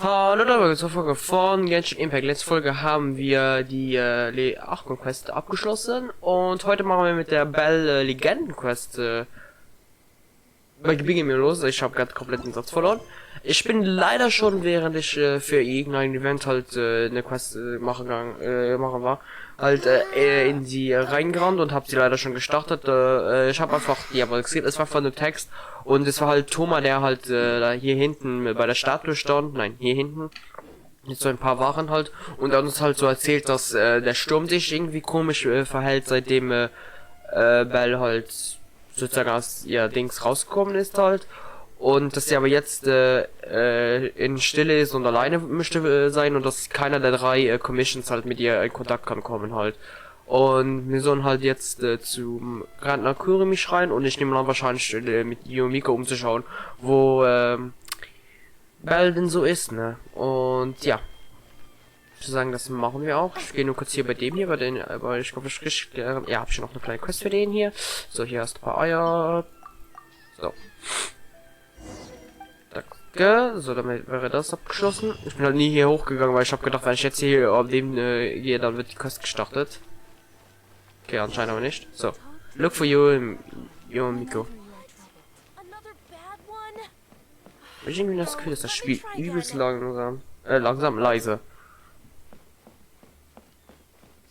Hallo, da war zur Folge von Genshin Impact. Letzte Folge haben wir die Quest abgeschlossen und heute machen wir mit der Bell Legenden Quest. Beginne mir los. Ich habe gerade komplett den Satz verloren. Ich bin leider schon, während ich für irgendein Event halt eine Quest machen war, halt in sie reingerannt und habe sie leider schon gestartet. Ich habe einfach die aber gesehen, es war von dem Text und es war halt Thomas, der halt da hier hinten bei der Statue stand. Nein, hier hinten. Jetzt so ein paar Waren halt und er hat uns halt so erzählt, dass der Sturm sich irgendwie komisch verhält, seitdem Bell halt sozusagen aus ihr Dings rausgekommen ist halt. Und dass sie aber jetzt in Stille ist und alleine möchte sein und dass keiner der drei Commissions halt mit ihr in Kontakt kann kommen halt. Und wir sollen halt jetzt zum Rentner Kurimi schreien und ich nehme dann wahrscheinlich mit Yumiko umzuschauen, wo Bell denn so ist, ne? Und ja. Ich würde sagen, das machen wir auch. Ich gehe nur kurz hier bei dem hier, aber ich glaube, ja, habe ich noch eine kleine Quest für den hier. So, hier hast du ein paar Eier. So. Danke. So, damit wäre das abgeschlossen. Ich bin halt nie hier hochgegangen, weil ich habe gedacht, wenn ich jetzt hier auf dem gehe, dann wird die Quest gestartet. Okay, anscheinend aber nicht. So. Look for you, Miko. Ich irgendwie das Gefühl, dass das Spiel übelst langsam, leise.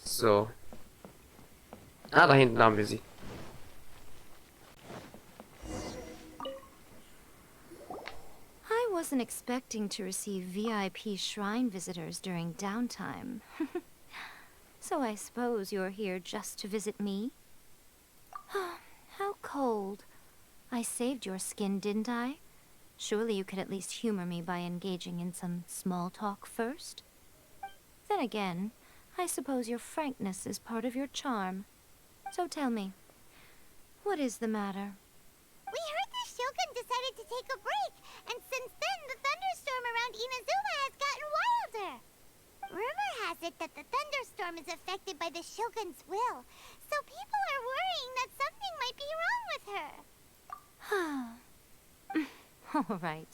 So. Ah, da hinten haben wir sie. I wasn't expecting to receive VIP shrine visitors during downtime. So I suppose you're here just to visit me? How cold. I saved your skin, didn't I? Surely you could at least humor me by engaging in some small talk first? Then again, I suppose your frankness is part of your charm. So tell me, what is the matter? We heard the Shogun decided to take a break, and since then the thunderstorm around Inazuma has gotten wilder. Rumor has it that the thunderstorm is affected by the Shogun's will, so people are worrying that something might be wrong with her. All right.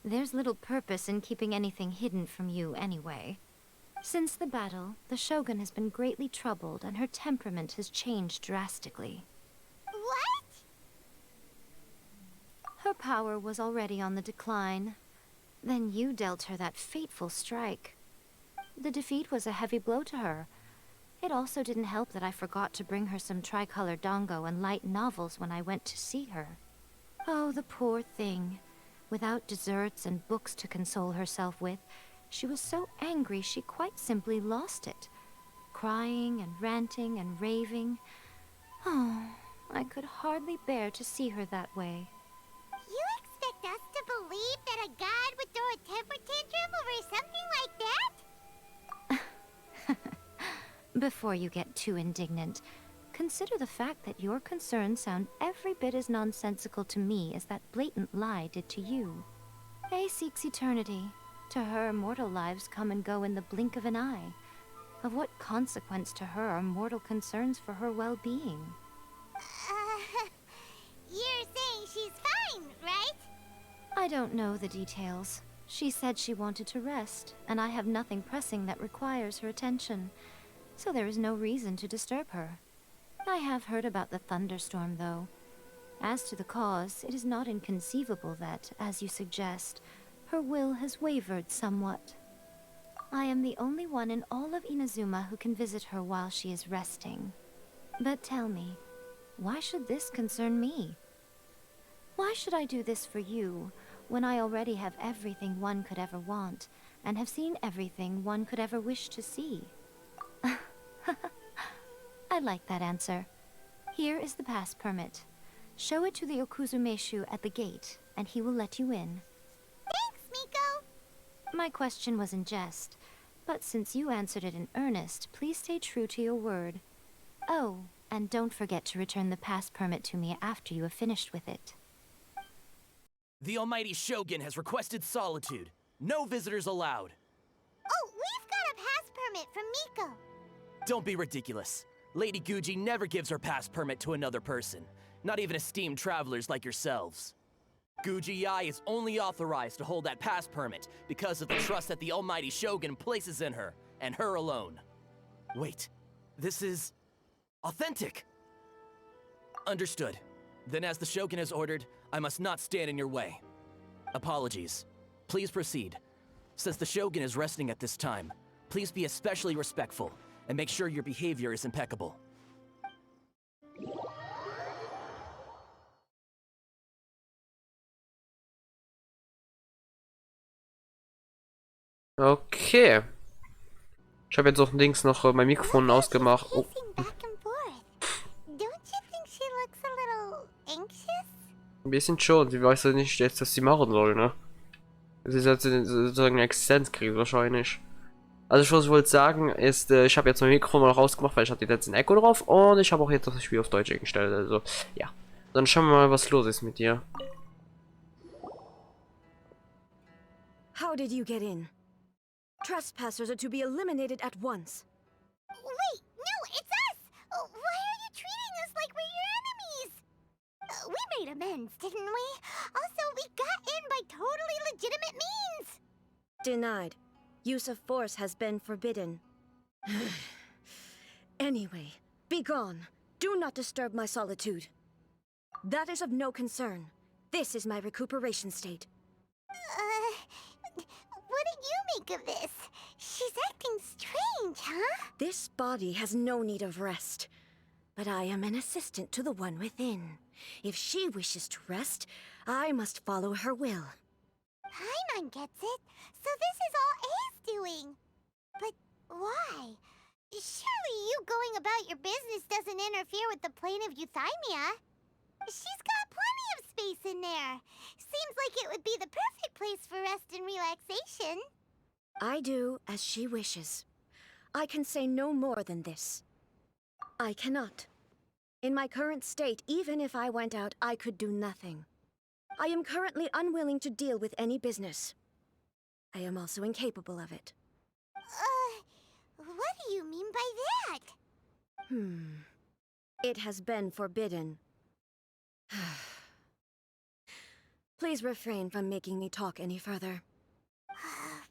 There's little purpose in keeping anything hidden from you anyway. Since the battle, the Shogun has been greatly troubled and her temperament has changed drastically. What? Her power was already on the decline. Then you dealt her that fateful strike. The defeat was a heavy blow to her. It also didn't help that I forgot to bring her some tricolor dango and light novels when I went to see her. Oh, the poor thing. Without desserts and books to console herself with, she was so angry she quite simply lost it. Crying and ranting and raving. Oh, I could hardly bear to see her that way. You expect us to believe that a god would throw a temper tantrum over something like that? Before you get too indignant, consider the fact that your concerns sound every bit as nonsensical to me as that blatant lie did to you. A seeks eternity. To her, mortal lives come and go in the blink of an eye. Of what consequence to her are mortal concerns for her well-being? You're saying she's fine, right? I don't know the details. She said she wanted to rest, and I have nothing pressing that requires her attention, so there is no reason to disturb her. I have heard about the thunderstorm, though. As to the cause, it is not inconceivable that, as you suggest, her will has wavered somewhat. I am the only one in all of Inazuma who can visit her while she is resting. But tell me, why should this concern me? Why should I do this for you, when I already have everything one could ever want, and have seen everything one could ever wish to see? I like that answer. Here is the pass permit. Show it to the Okuzumeshu at the gate, and he will let you in. Thanks, Miko. My question was in jest, but since you answered it in earnest, please stay true to your word. Oh, and don't forget to return the pass permit to me after you have finished with it. The almighty Shogun has requested solitude. No visitors allowed. Oh, we've got a pass permit from Miko. Don't be ridiculous. Lady Guji never gives her pass permit to another person. Not even esteemed travelers like yourselves. Guji is only authorized to hold that pass permit because of the trust that the almighty Shogun places in her, and her alone. Wait, this is authentic. Understood. Then as the Shogun has ordered, I must not stand in your way. Apologies. Please proceed. Since the Shogun is resting at this time, please be especially respectful and make sure your behavior is impeccable. Okay. Ich habe jetzt auch links noch mein Mikrofon ausgemacht. Oh. Pacing back and forth. Don't you think she looks a little anxious? Ein bisschen schon. Sie weiß ja nicht jetzt, was sie machen soll, ne? Sie ist jetzt sozusagen eine Existenzkrise wahrscheinlich. Also was ich wollte sagen ist, ich habe jetzt mein Mikrofon mal rausgemacht, weil ich hatte jetzt ein Echo drauf und ich habe auch jetzt das Spiel auf Deutsch eingestellt. Also, ja. Dann schauen wir mal, was los ist mit dir. How did you get in? Trespassers are to be eliminated at once. Wait, no, it's us! Why are you treating us like we're your enemies? We made amends, didn't we? Also, we got in by totally legitimate means! Denied. Use of force has been forbidden. Anyway, be gone. Do not disturb my solitude. That is of no concern. This is my recuperation state. What do you make of this? She's acting strange, huh? This body has no need of rest. But I am an assistant to the one within. If she wishes to rest, I must follow her will. Paimon gets it. So this is all A's doing. But why? Surely you going about your business doesn't interfere with the plane of euthymia. She's got plenty of space in there. Seems like it would be the perfect place for rest and relaxation. I do as she wishes. I can say no more than this. I cannot. In my current state, even if I went out, I could do nothing. I am currently unwilling to deal with any business. I am also incapable of it. What do you mean by that? It has been forbidden. Please refrain from making me talk any further.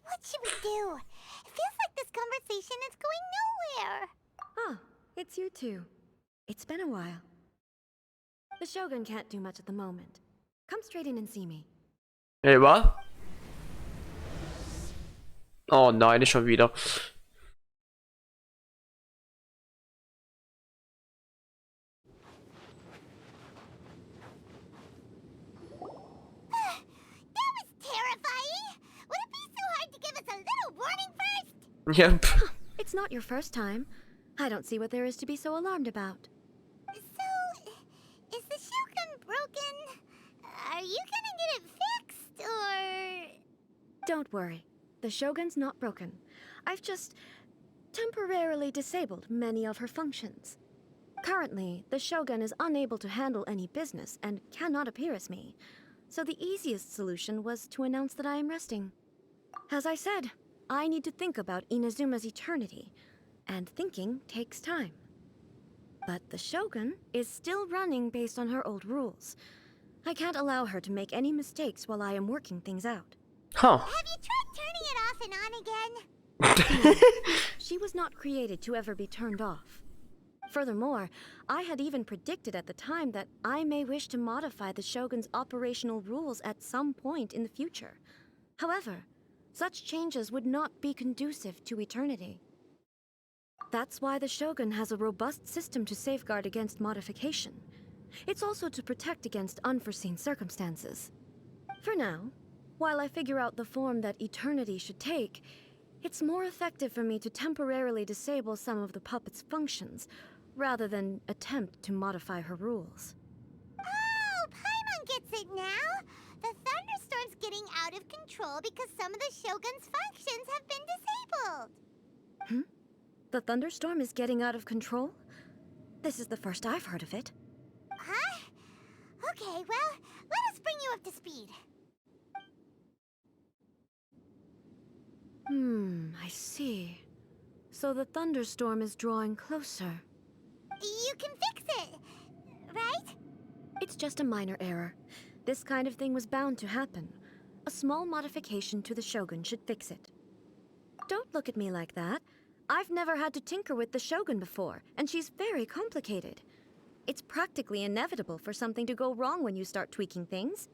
What should we do? It feels like this conversation is going nowhere. Ah, it's you two. It's been a while. The Shogun can't do much at the moment. Come straight in and see me. Hey, was? Oh nein, nicht schon wieder. That was terrifying! Would it be so hard to give us a little warning first? Yep. It's not your first time. I don't see what there is to be so alarmed about. So, is the Shogun broken? Are you gonna get it fixed, or...? Don't worry. The Shogun's not broken. I've just temporarily disabled many of her functions. Currently, the Shogun is unable to handle any business and cannot appear as me. So the easiest solution was to announce that I am resting. As I said, I need to think about Inazuma's eternity, and thinking takes time. But the Shogun is still running based on her old rules. I can't allow her to make any mistakes while I am working things out. Huh. Have you tried turning it off and on again? She was not created to ever be turned off. Furthermore, I had even predicted at the time that I may wish to modify the Shogun's operational rules at some point in the future. However, such changes would not be conducive to eternity. That's why the Shogun has a robust system to safeguard against modification. It's also to protect against unforeseen circumstances. For now, while I figure out the form that eternity should take, it's more effective for me to temporarily disable some of the puppet's functions, rather than attempt to modify her rules. Oh, Paimon gets it now! The thunderstorm's getting out of control because some of the Shogun's functions have been disabled. The thunderstorm is getting out of control? This is the first I've heard of it. Huh? Okay, well, let us bring you up to speed. I see. So the thunderstorm is drawing closer. You can fix it, right? It's just a minor error. This kind of thing was bound to happen. A small modification to the Shogun should fix it. Don't look at me like that. I've never had to tinker with the Shogun before, and she's very complicated. It's practically inevitable for something to go wrong when you start tweaking things.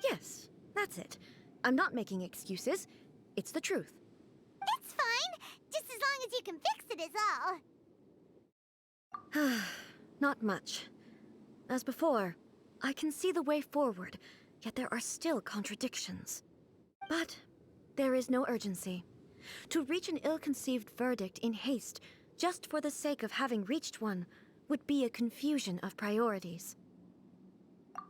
Yes, that's it. I'm not making excuses. It's the truth. It's fine, just as long as you can fix it is all. Not much. As before, I can see the way forward, yet there are still contradictions. But there is no urgency. To reach an ill-conceived verdict in haste, just for the sake of having reached one, would be a confusion of priorities.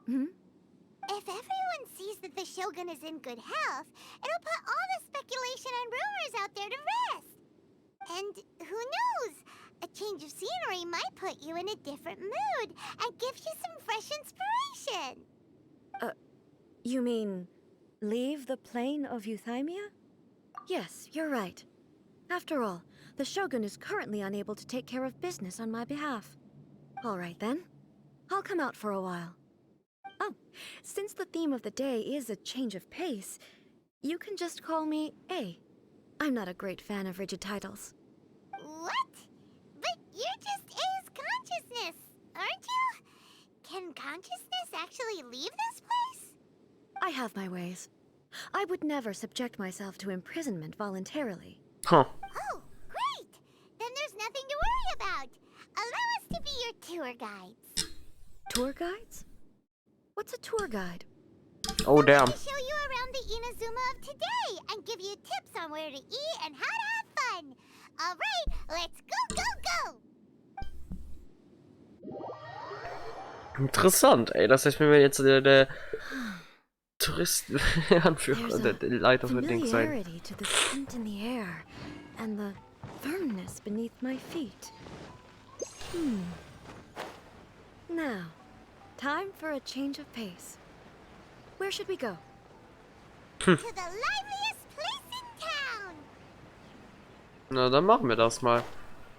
If everyone sees that the Shogun is in good health, it'll put all the speculation and rumors out there to rest. And who knows? A change of scenery might put you in a different mood and give you some fresh inspiration. You mean, leave the plane of euthymia? Yes, you're right. After all, the Shogun is currently unable to take care of business on my behalf. All right then. I'll come out for a while. Oh, since the theme of the day is a change of pace, you can just call me A. I'm not a great fan of rigid titles. What? But you're just A's consciousness, aren't you? Can consciousness actually leave this place? I have my ways. I would never subject myself to imprisonment voluntarily. Huh. Oh, great! Then there's nothing to worry about. Allow us to be your tour guides. Tour guides? What's a tour guide? Oh, damn. To show you around the Inazuma of today and give you tips on where to eat and how to have fun. All right, let's go, go, go! Interessant, ey. Das heißt, wenn wir jetzt der Touristen Anführer, der Leiter für Dings sein. Familiarity to the scent in the air and the firmness beneath my feet. Now, time for a change of pace. Where should we go? To the liveliest place in town! Na, dann machen wir das mal.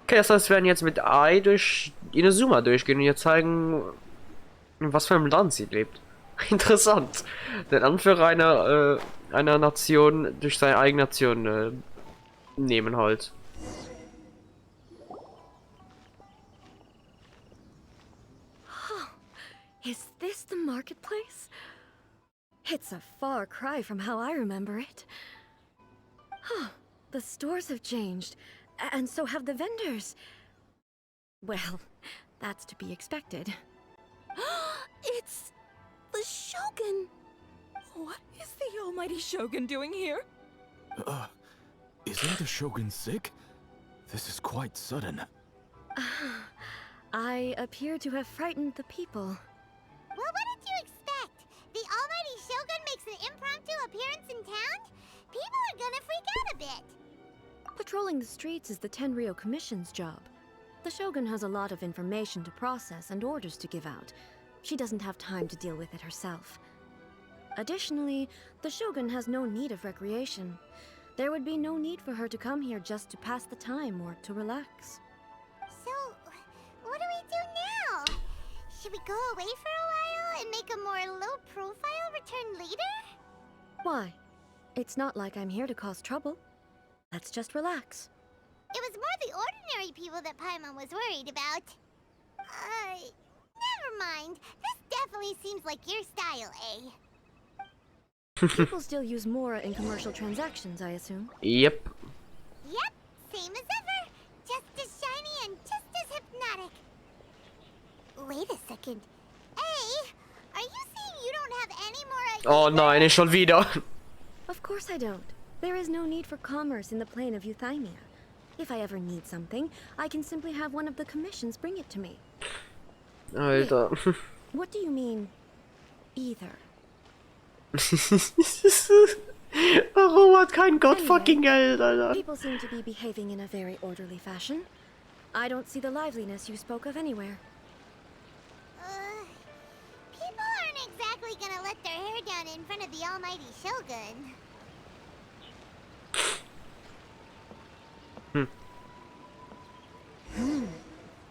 Okay, das heißt, wir werden jetzt mit Ai durch Inazuma durchgehen und ihr zeigen, in was für einem Land sie lebt. Interessant. Den Anführer einer Nation durch seine eigene Nation nehmen halt. Is this the marketplace? It's a far cry from how I remember it. The stores have changed, and so have the vendors. Well, that's to be expected. It's the Shogun! What is the almighty Shogun doing here? Isn't the Shogun sick? This is quite sudden. I appear to have frightened the people. Well, what did you expect? The almighty Shogun makes an impromptu appearance in town? People are gonna freak out a bit. Patrolling the streets is the Tenryou Commission's job. The Shogun has a lot of information to process and orders to give out. She doesn't have time to deal with it herself. Additionally, the Shogun has no need of recreation. There would be no need for her to come here just to pass the time or to relax. So, what do we do now? Should we go away for a while and make a more low-profile return later? Why? It's not like I'm here to cause trouble. Let's just relax. It was more the ordinary people that Paimon was worried about. Never mind. This definitely seems like your style, eh? People still use Mora in commercial transactions, I assume. Yep. Yep, same as ever. Just as shiny and just as hypnotic. Wait a second. Hey, are you saying you don't have any more Oh nein, nicht schon wieder. Of course I don't. There is no need for commerce in the plane of euthymia. If I ever need something, I can simply have one of the commissions bring it to me. Alter. What do you mean, either? Warum hat kein Gott Anyway, fucking Geld, Alter? People seem to be behaving in a very orderly fashion. I don't see the liveliness you spoke of anywhere. People aren't exactly gonna let their hair down in front of the almighty Shogun.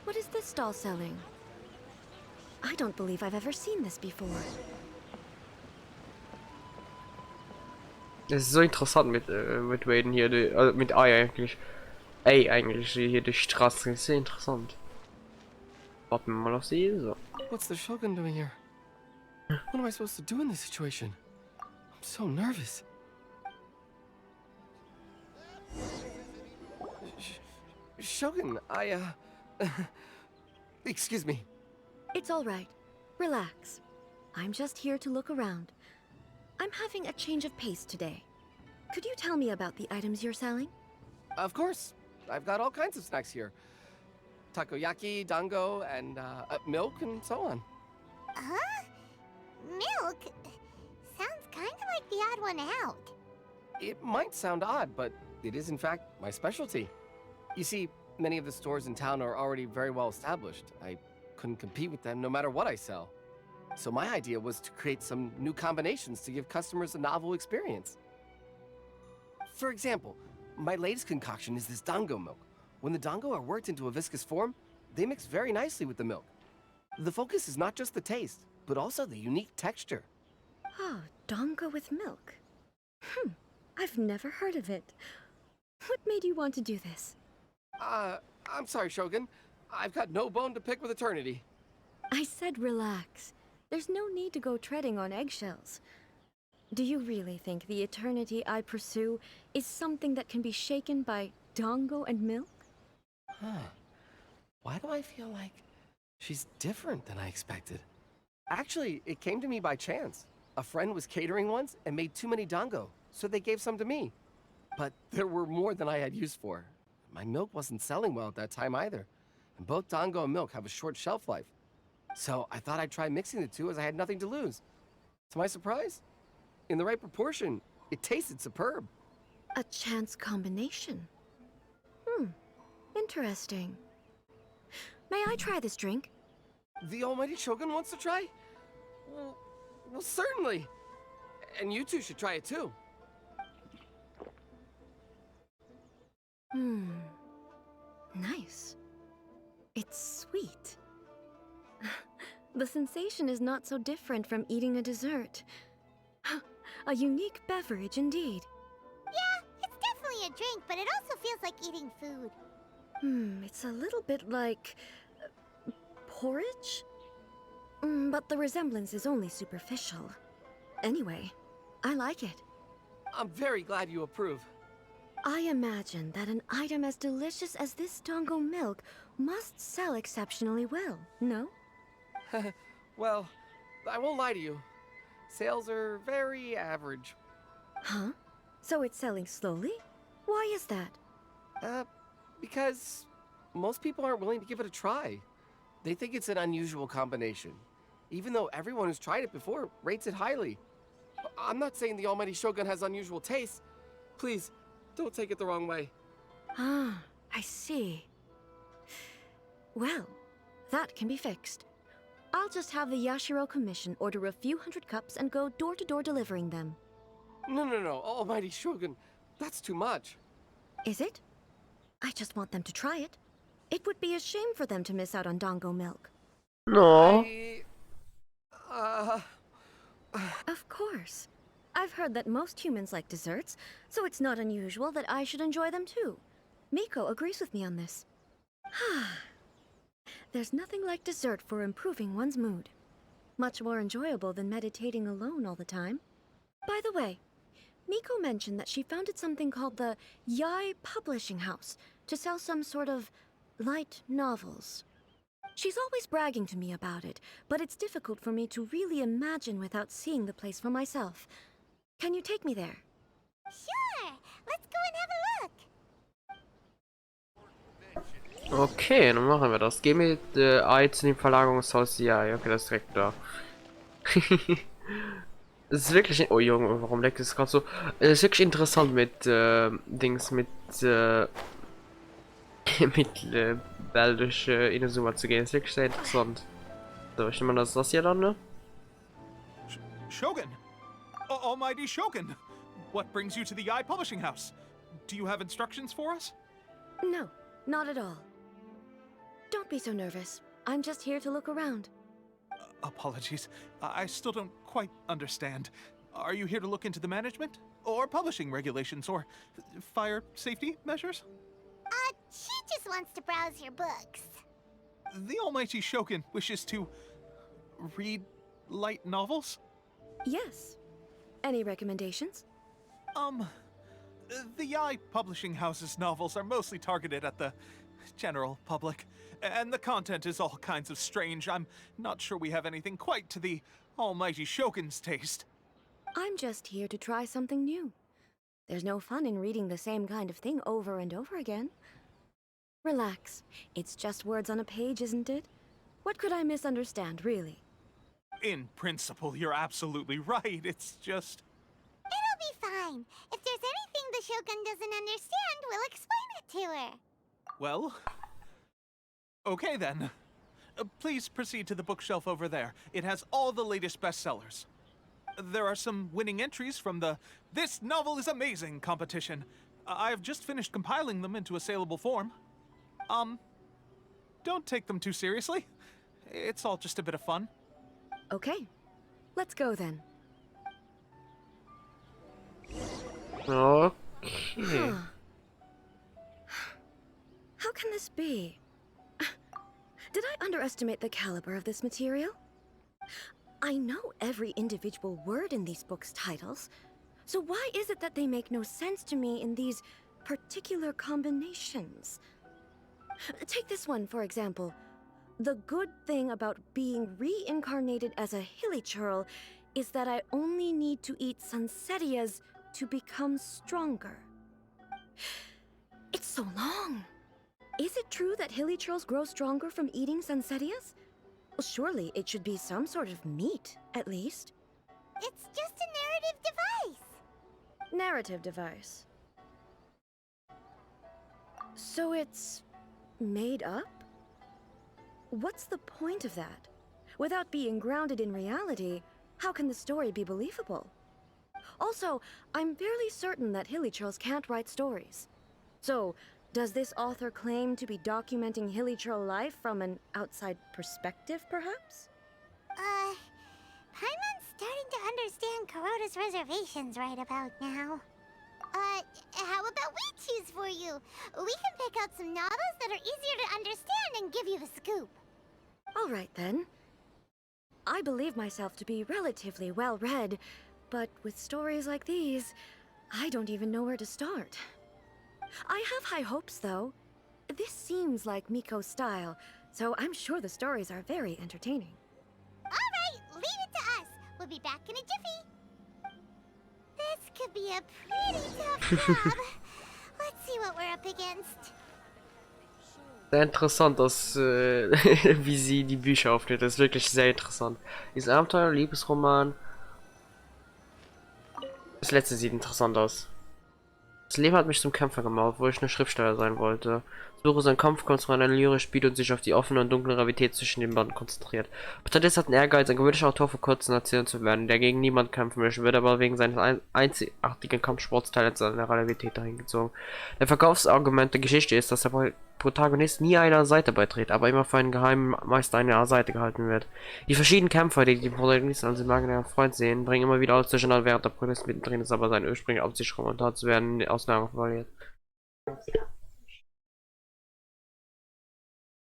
What is this stall selling? I don't believe I've ever seen this before. Es ist so interessant mit Waden hier, mit Ei eigentlich. Ey, eigentlich hier die Straße ist sehr interessant. Warten wir mal auf sie. So. What's the Shogun doing here? What am I supposed to do in this situation? I'm so nervous. Shogun, excuse me. It's all right. Relax. I'm just here to look around. I'm having a change of pace today. Could you tell me about the items you're selling? Of course. I've got all kinds of snacks here. Takoyaki, dango, and milk, and so on. Huh? Milk? Sounds kind of like the odd one out. It might sound odd, but it is in fact my specialty. You see, many of the stores in town are already very well established. I couldn't compete with them no matter what I sell. So my idea was to create some new combinations to give customers a novel experience. For example, my latest concoction is this dango milk. When the dango are worked into a viscous form, they mix very nicely with the milk. The focus is not just the taste, but also the unique texture. Oh, dango with milk. I've never heard of it. What made you want to do this? I'm sorry, Shogun. I've got no bone to pick with eternity. I said relax. There's no need to go treading on eggshells. Do you really think the eternity I pursue is something that can be shaken by dango and milk? Huh. Why do I feel like she's different than I expected? Actually, it came to me by chance. A friend was catering once and made too many dango, so they gave some to me. But there were more than I had use for. My milk wasn't selling well at that time either, and both dango and milk have a short shelf life. So I thought I'd try mixing the two as I had nothing to lose. To my surprise, in the right proportion, it tasted superb. A chance combination. Interesting. May I try this drink? The almighty Shogun wants to try? Well, certainly. And you two should try it too. Nice. It's sweet. The sensation is not so different from eating a dessert. A unique beverage indeed. Yeah, it's definitely a drink, but it also feels like eating food. It's a little bit like porridge? But the resemblance is only superficial. Anyway, I like it. I'm very glad you approve. I imagine that an item as delicious as this dango milk must sell exceptionally well, no? Well, I won't lie to you. Sales are very average. Huh? So it's selling slowly? Why is that? Because most people aren't willing to give it a try. They think it's an unusual combination, even though everyone who's tried it before rates it highly. I'm not saying the almighty Shogun has unusual taste. Please, don't take it the wrong way. Ah, I see. Well, that can be fixed. I'll just have the Yashiro Commission order a few hundred cups and go door-to-door delivering them. No, almighty Shogun, that's too much. Is it? I just want them to try it. It would be a shame for them to miss out on dango milk. No. Of course. I've heard that most humans like desserts, so it's not unusual that I should enjoy them too. Miko agrees with me on this. There's nothing like dessert for improving one's mood. Much more enjoyable than meditating alone all the time. By the way, Miko mentioned that she founded something called the Yai Publishing House to sell some sort of light novels. She's always bragging to me about it, but it's difficult for me to really imagine without seeing the place for myself. Can you take me there? Sure, let's go and have a look. Okay, dann machen wir das. Geh mit Ei zu dem Verlagerungshaus. Ja, okay, das ist direkt da. Es ist wirklich... Oh Junge, warum leckt es gerade so? Es ist wirklich interessant mit Dings, mit Bell durch Inazuma zu gehen. Es ist wirklich sehr interessant. So, ich nehme mal das hier dann, ne? Shogun! Almighty Shogun! What brings you to the Eye Publishing House? Do you have instructions for us? No, not at all. Don't be so nervous. I'm just here to look around. Apologies. I still don't quite understand. Are you here to look into the management? Or publishing regulations? Or fire safety measures? She just wants to browse your books. The almighty Shogun wishes to read light novels? Yes. Any recommendations? The Yae publishing house's novels are mostly targeted at the general public, and the content is all kinds of strange. I'm not sure we have anything quite to the almighty Shogun's taste. I'm just here to try something new. There's no fun in reading the same kind of thing over and over again. Relax. It's just words on a page, isn't it? What could I misunderstand, really? In principle, you're absolutely right. It's just... It'll be fine. If there's anything the Shogun doesn't understand, we'll explain it to her. Well... Okay then. Please proceed to the bookshelf over there. It has all the latest bestsellers. There are some winning entries from the This Novel is Amazing competition. I've just finished compiling them into a saleable form. Don't take them too seriously. It's all just a bit of fun. Okay. Let's go then. Okay. How can this be? Did I underestimate the caliber of this material? I know every individual word in these books' titles, so why is it that they make no sense to me in these particular combinations? Take this one, for example. The good thing about being reincarnated as a hilichurl is that I only need to eat sunsetias to become stronger. It's so long. Is it true that hilichurls grow stronger from eating sunsetias? Well, surely it should be some sort of meat, at least. It's just a narrative device. Narrative device. So it's made up? What's the point of that? Without being grounded in reality, how can the story be believable? Also, I'm fairly certain that hilichurls can't write stories. So, does this author claim to be documenting hilichurl life from an outside perspective, perhaps? Paimon's starting to understand Kuroda's reservations right about now. How about we choose for you? We can pick out some novels that are easier to understand and give you the scoop. All right, then. I believe myself to be relatively well-read, but with stories like these, I don't even know where to start. I have high hopes, though. This seems like Miko's style, so I'm sure the stories are very entertaining. All right, leave it to us. We'll be back in a jiffy. This could be a pretty tough job. Let's see what we're up against. Sehr interessant, dass, wie sie die Bücher aufnimmt. Das ist wirklich sehr interessant. Dieses Abenteuer, Liebesroman. Das letzte sieht interessant aus. Das Leben hat mich zum Kämpfer gemacht, obwohl ich nur Schriftsteller sein wollte. Suche sein Kampfkunst von einer lyrisch spielt und sich auf die offene und dunkle Realität zwischen den Banden konzentriert. Stattdessen hat ein Ehrgeiz, ein gewöhnlicher Autor vor kurzem erzählen zu werden, der gegen niemand kämpfen möchte, wird aber wegen seines einzigartigen Kampfsporttalents in der Realität dahin gezogen. Der Verkaufsargument der Geschichte ist, dass der Protagonist nie einer Seite beitritt, aber immer für einen geheimen Meister einer Seite gehalten wird. Die verschiedenen Kämpfer, die die Protagonisten als imaginären Freund sehen, bringen immer wieder alles durcheinander, während der Protagonist mittendrin ist, aber seine ursprüngliche Absicht, Kommentar zu werden, aus den Augen verliert.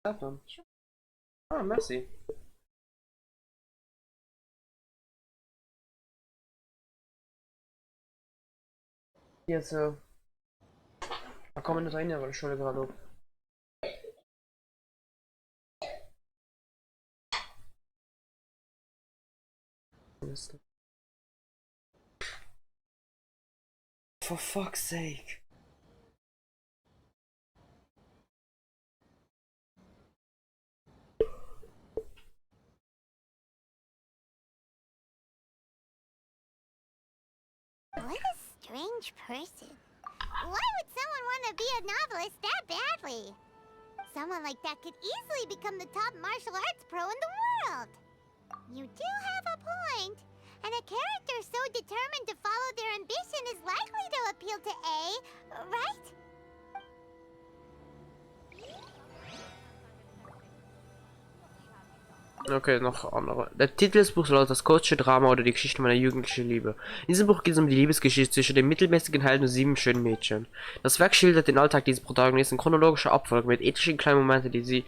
Ah, merci. Jetzt, da kommen nicht rein, weil ich schon gerade auf. For fuck's sake. What a strange person. Why would someone want to be a novelist that badly? Someone like that could easily become the top martial arts pro in the world. You do have a point. And a character so determined to follow their ambition is likely to appeal to A, right? Okay, noch andere. Der Titel des Buchs lautet Das kurzsche Drama oder die Geschichte meiner jugendlichen Liebe. In diesem Buch geht es um die Liebesgeschichte zwischen dem mittelmäßigen Helden und 7 schönen Mädchen. Das Werk schildert den Alltag dieses Protagonisten in chronologischer Abfolge mit etlichen kleinen Momenten, die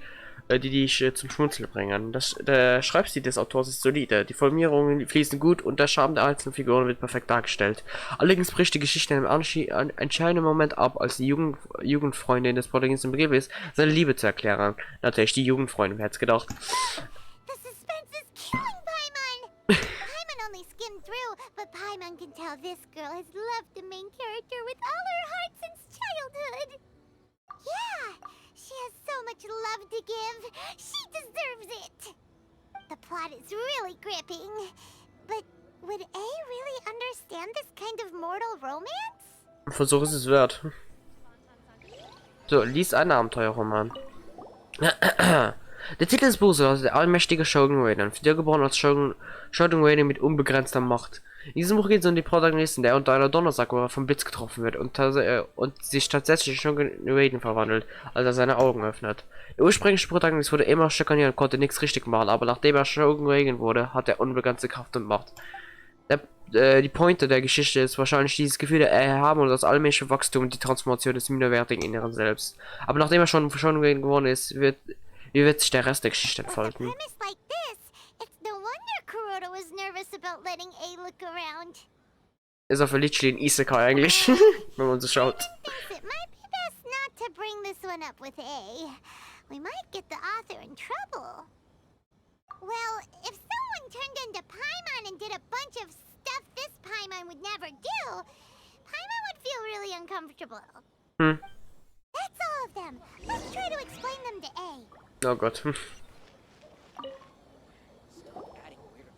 dich zum Schmunzeln bringen. Der Schreibstil des Autors ist solide, die Formulierungen fließen gut und der Charme der einzelnen Figuren wird perfekt dargestellt. Allerdings bricht die Geschichte in einem entscheidenden Moment ab, als die Jugendfreundin des Protagonisten begeben ist, seine Liebe zu erklären. Natürlich die Jugendfreundin, wer hätte es gedacht. The suspense is killing Paimon! Paimon only skimmed through, but Paimon can tell this girl has loved the main character with all her heart since childhood. Yeah, she has so much love to give. She deserves it. The plot is really gripping. But would A really understand this kind of mortal romance? Versuch ist es wert. So, lies einen Abenteuerroman. Der Titel des Buches lautet Der allmächtige Shogun Raiden, wiedergeboren als Shogun Raiden mit unbegrenzter Macht. In diesem Buch geht es um die Protagonisten, der unter einer Donnersacke vom Blitz getroffen wird und sich tatsächlich in Shogun Raiden verwandelt, als er seine Augen öffnet. Der ursprüngliche Protagonist wurde immer schikaniert und konnte nichts richtig machen, aber nachdem er Shogun Raiden wurde, hat er unbegrenzte Kraft und Macht. Die Pointe der Geschichte ist wahrscheinlich dieses Gefühl der Erhaben und das allmähliche Wachstum und die Transformation des minderwertigen Inneren selbst. Aber nachdem er schon Shogun Raiden geworden ist, wie wird sich der Rest der Geschichte entfalten? Ist auf literally ein Isekai eigentlich, wenn man so schaut. It might be best not to bring this one up with A. We might get the author in trouble. Well, if someone turned into Paimon and did a bunch of stuff this Paimon would never do, Paimon would feel really uncomfortable. That's all of them. Let's try to explain them to A. Oh Gott.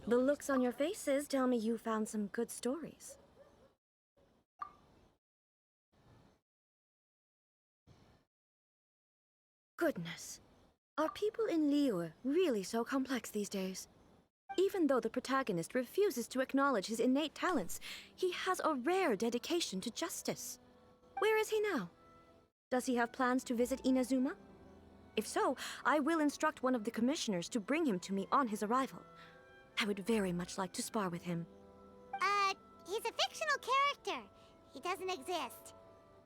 The looks on your faces tell me you found some good stories. Goodness. Are people in Liyue really so complex these days? Even though the protagonist refuses to acknowledge his innate talents, he has a rare dedication to justice. Where is he now? Does he have plans to visit Inazuma? If so, I will instruct one of the commissioners to bring him to me on his arrival. I would very much like to spar with him. He's a fictional character. He doesn't exist.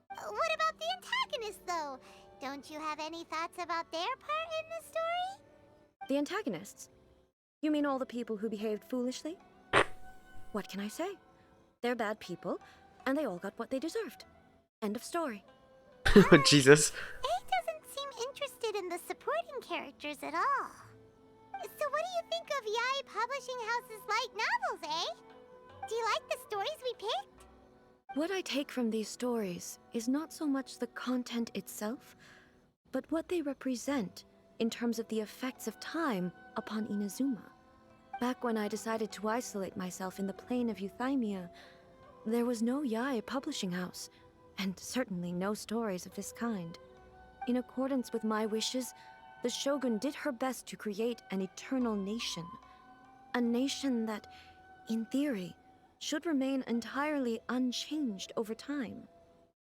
What about the antagonist, though? Don't you have any thoughts about their part in the story? The antagonists? You mean all the people who behaved foolishly? What can I say? They're bad people, and they all got what they deserved. End of story. Jesus. A doesn't seem interested in the supporting characters at all. So what do you think of Yae Publishing House's light novels, eh? Do you like the stories we picked? What I take from these stories is not so much the content itself, but what they represent in terms of the effects of time upon Inazuma. Back when I decided to isolate myself in the plane of Euthymia, there was no Yae Publishing House, and certainly no stories of this kind. In accordance with my wishes, the Shogun did her best to create an eternal nation. A nation that, in theory, should remain entirely unchanged over time.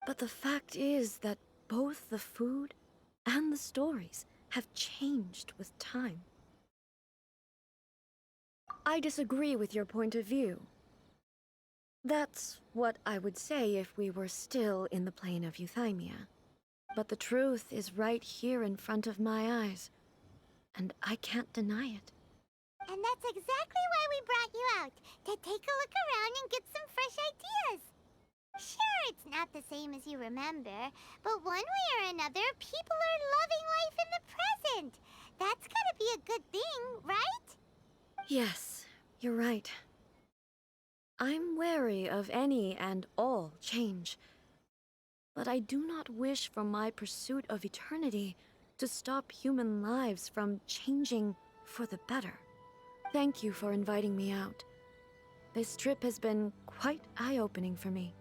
But the fact is that both the food and the stories have changed with time. I disagree with your point of view. That's what I would say if we were still in the plane of Euthymia. But the truth is right here in front of my eyes, and I can't deny it. And that's exactly why we brought you out, to take a look around and get some fresh ideas. Sure, it's not the same as you remember, but one way or another, people are loving life in the present. That's gotta be a good thing, right? Yes, you're right. I'm wary of any and all change, but I do not wish for my pursuit of eternity to stop human lives from changing for the better. Thank you for inviting me out. This trip has been quite eye-opening for me.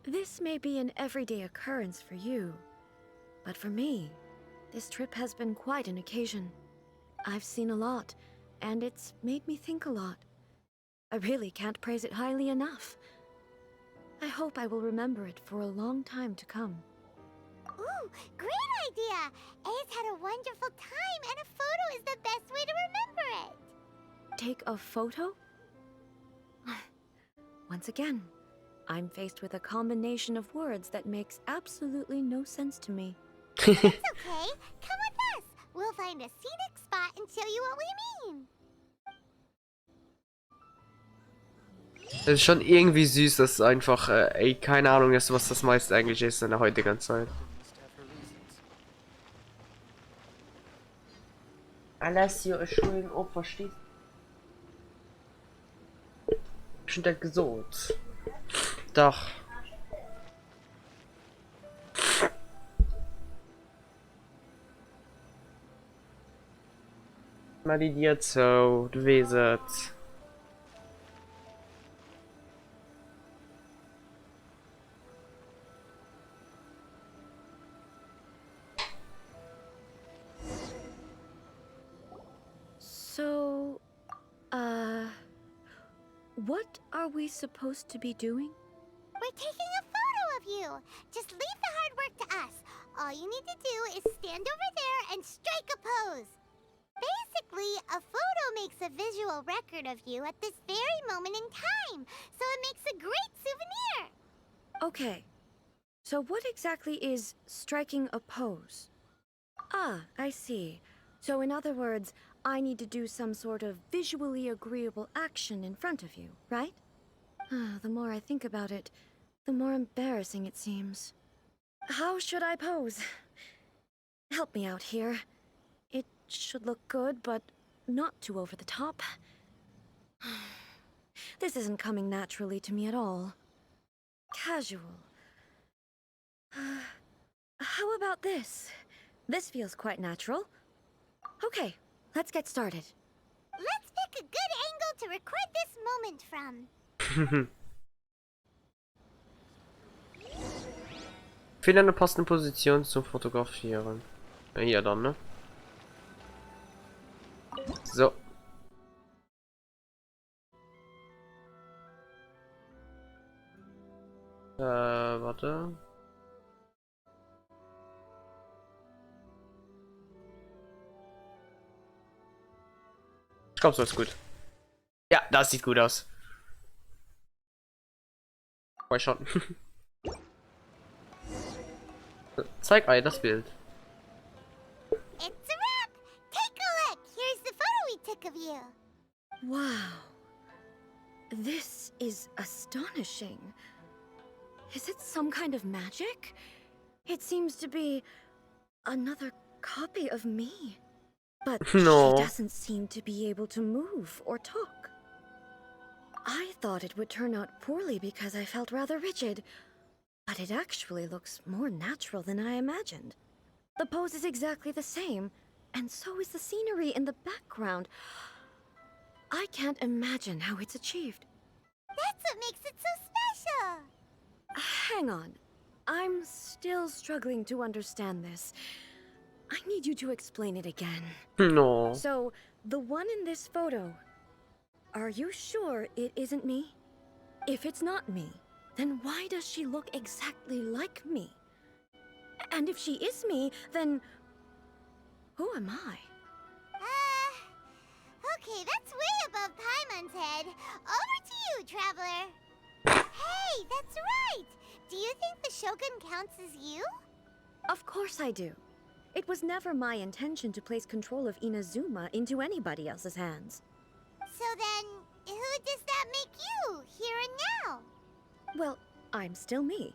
This may be an everyday occurrence for you, but for me, this trip has been quite an occasion. I've seen a lot, and it's made me think a lot. I really can't praise it highly enough. I hope I will remember it for a long time to come. Ooh, great idea! A's had a wonderful time, and a photo is the best way to remember it. Take a photo? Once again, I'm faced with a combination of words that makes absolutely no sense to me. It's okay. Come with us. We'll find a scenic spot and show you what we mean. Es ist schon irgendwie süß, dass einfach, ey, keine Ahnung ist, was das meiste eigentlich ist in der heutigen Zeit. Alessio ist schon ein Opfer, verstehst du? Schon der gesund. Doch. Mal die dir so, du weißt. So, what are we supposed to be doing? We're taking a photo of you. Just leave the hard work to us. All you need to do is stand over there and strike a pose. Basically, a photo makes a visual record of you at this very moment in time, so it makes a great souvenir. Okay, so what exactly is striking a pose? Ah, I see. So in other words, I need to do some sort of visually agreeable action in front of you, right? The more I think about it, the more embarrassing it seems. How should I pose? Help me out here. It should look good, but not too over the top. This isn't coming naturally to me at all. Casual. How about this? This feels quite natural. Okay, let's get started. Let's pick a good angle to record this moment from. Finde eine passende Position zum Fotografieren. Ja, hier dann, ne? So. Warte. Ich glaube, so ist gut. Ja, das sieht gut aus. Mal schauen. Zeig ein das Bild. It's a wrap! Take a look! Here's the photo we took of you. Wow. This is astonishing. Is it some kind of magic? It seems to be another copy of me. But No. she doesn't seem to be able to move or talk. I thought it would turn out poorly because I felt rather rigid, but it actually looks more natural than I imagined. The pose is exactly the same, and so is the scenery in the background. I can't imagine how it's achieved. That's what makes it so special. Hang on. I'm still struggling to understand this. I need you to explain it again. No. So, the one in this photo, are you sure it isn't me? If it's not me, then why does she look exactly like me? And if she is me, then who am I? Okay, that's way above Paimon's head. Over to you, Traveler. Hey, that's right! Do you think the Shogun counts as you? Of course I do. It was never my intention to place control of Inazuma into anybody else's hands. So then, who does that make you, here and now? Well, I'm still me.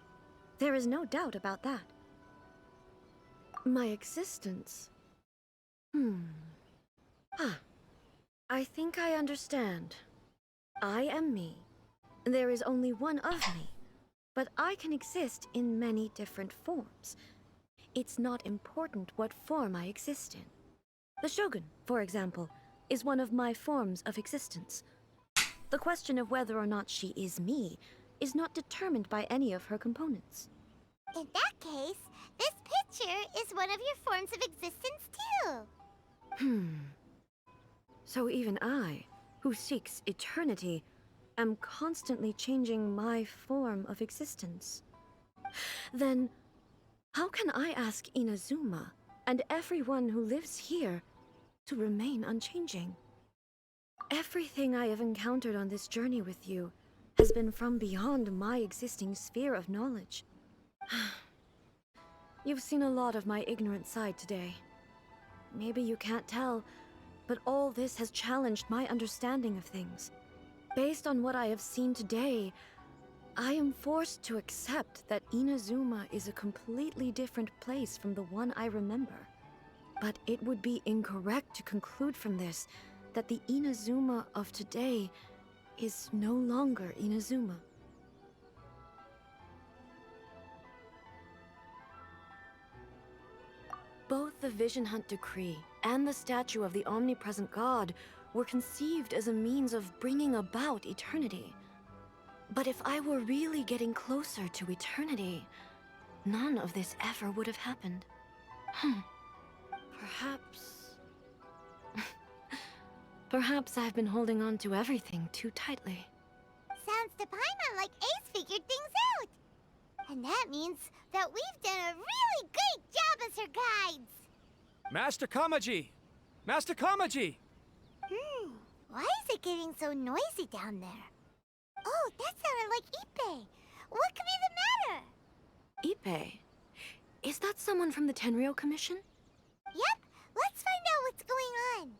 There is no doubt about that. My existence. I think I understand. I am me. There is only one of me, but I can exist in many different forms. It's not important what form I exist in. The Shogun, for example, is one of my forms of existence. The question of whether or not she is me is not determined by any of her components. In that case, this picture is one of your forms of existence too. So even I, who seeks eternity, am constantly changing my form of existence. Then, How can I ask Inazuma and everyone who lives here to remain unchanging? Everything I have encountered on this journey with you has been from beyond my existing sphere of knowledge. You've seen a lot of my ignorant side today. Maybe you can't tell, but all this has challenged my understanding of things. Based on what I have seen today, I am forced to accept that Inazuma is a completely different place from the one I remember. But it would be incorrect to conclude from this that the Inazuma of today is no longer Inazuma. Both the Vision Hunt Decree and the statue of the omnipresent God were conceived as a means of bringing about eternity. But if I were really getting closer to eternity, none of this ever would have happened. Perhaps... Perhaps I've been holding on to everything too tightly. Sounds to Paimon like Ace figured things out. And that means that we've done a really great job as her guides. Master Kamaji! Master Kamaji! Why is it getting so noisy down there? Oh, that sounded like Ippei. What could be the matter? Ippei? Is that someone from the Tenryou Commission? Yep, let's find out what's going on.